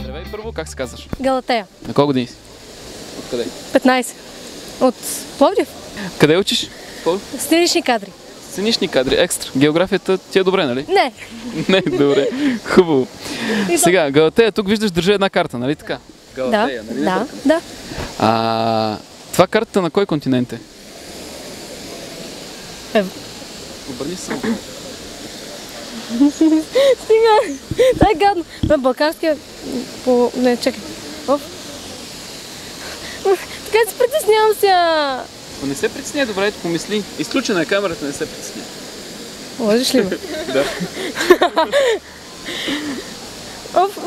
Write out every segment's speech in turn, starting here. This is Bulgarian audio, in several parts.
Здравей, първо, как се казваш? Галатея. На колко години си? Откъде? 15. От Пловдив. Къде учиш? Сценични кадри. Сценични кадри, екстра. Географията ти е добре, нали? Не. Не, добре. Хубаво. Сега, Галатея, тук виждаш, държа една карта, нали така? Галатея, нали? Да. Това картата на кой континент е? Обърни се. Стига. Това е гадно. На балканския... Не, чакай. Така се притеснявам сега. Не се притесняй, добре, помисли. Изключена е камерата, не се притесняй. Лъжиш ли ме? Да.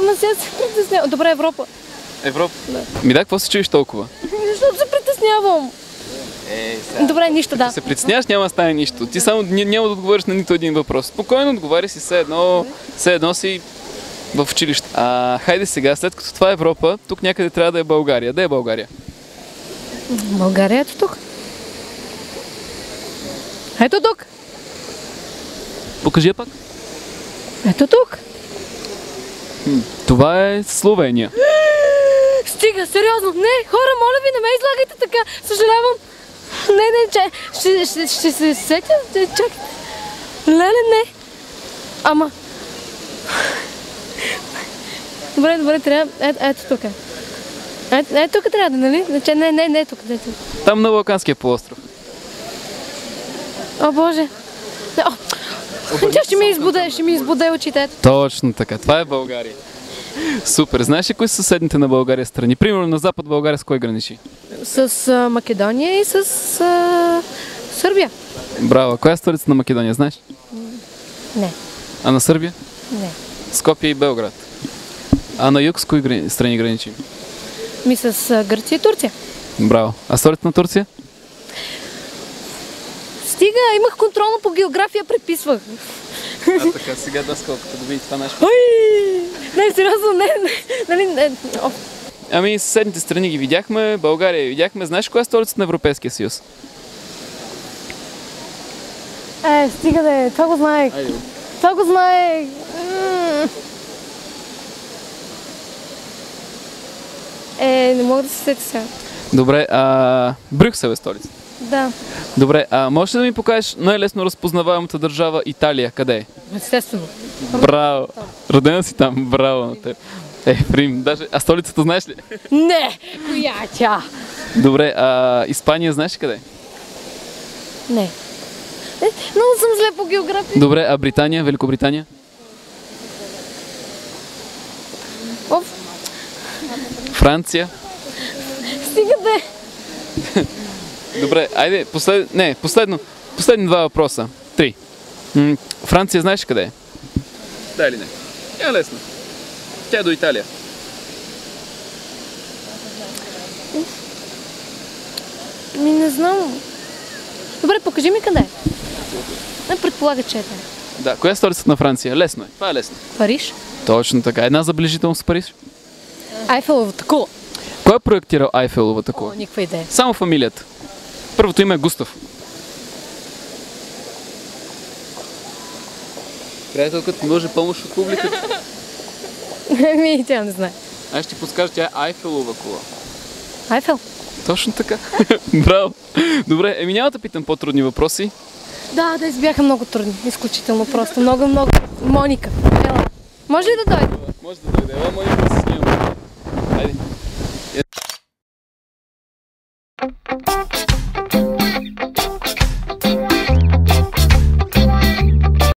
Ма сега се притеснявам. Добре, Европа. Европа? Да. Да, какво се чуеш толкова? Защото се притеснявам. Добре, нищо, да. Ако се притесняваш, няма да стане нищо. Ти само няма да отговориш на нито един въпрос. Спокойно отговаря си все едно си в училище. Хайде сега, след като това е Европа, тук някъде трябва да е България. Де е България? България ето тук. Ето тук. Покажи я пак. Ето тук. Това е Словения. Стига, сериозно. Не, хора, моля ви, не ме излагайте така. Съжалявам. Не, ще се сетя. Чакайте. Леле, не. Ама. Добре, трябва. Ето тук е. Ето тук трябва да, нали? Не, тук. Там на Балканския полуостров. О, Боже. Тя ще ми избуде очите. Точно така. Това е България. Супер. Знаеш ли кои са съседните на България страни? Примерно на запад България с кой граничи? С Македония и с Сърбия. Браво. Коя е столица на Македония, знаеш? Не. А на Сърбия? Не. Скопие и Белград. А на юг с кои страни граничи? С Гърция и Турция. Браво. А столица на Турция? Стига, имах контролно по география, преписвах. Така, сега колкото да види това наше. Не, сериозно, не. Ами, съседните страни ги видяхме, България видяхме. Знаеш коя е столицата на Европейския съюз? Стига да това го знаех. Това го знаех. Не мога да се сетя сега. Добре, Брюксел е столица. Да. Добре, можеш ли да ми покажеш най-лесно разпознаваемата държава Италия? Къде е? Естествено. Браво! Родена си там, браво на теб. Рим, даже. А столицата знаеш ли? Не! Коя тя? Добре, Испания знаеш ли къде е? Не. Много съм зле по география. Добре, а Британия, Великобритания? Франция? Стига бе! Добре, айде, последни два въпроса. 3. Франция знаеш къде е? Да или не? Е лесно. Тя е до Италия. Не знам. Добре, покажи ми къде е. Не предполага, че е там. Да, коя е столицата на Франция? Лесно е. Това е лесно. Париж? Точно така. Една забележителност в Париж. Айфеловата кула. Кой е проектирал Айфеловата кула? Никаква идея. Само фамилията. Първото име е Густав. Приятелката може помощ от публиката. Тя не знае. Аз ще ти подскажа, тя е Айфелова кула. Айфел? Точно така. Браво. Добре, няма да питам по-трудни въпроси. Да, бяха много трудни. Изключително просто. Много. Моника. Ела. Може ли да дойде? Може да дойде. Ела, Моника, да се снимаме. Хайде.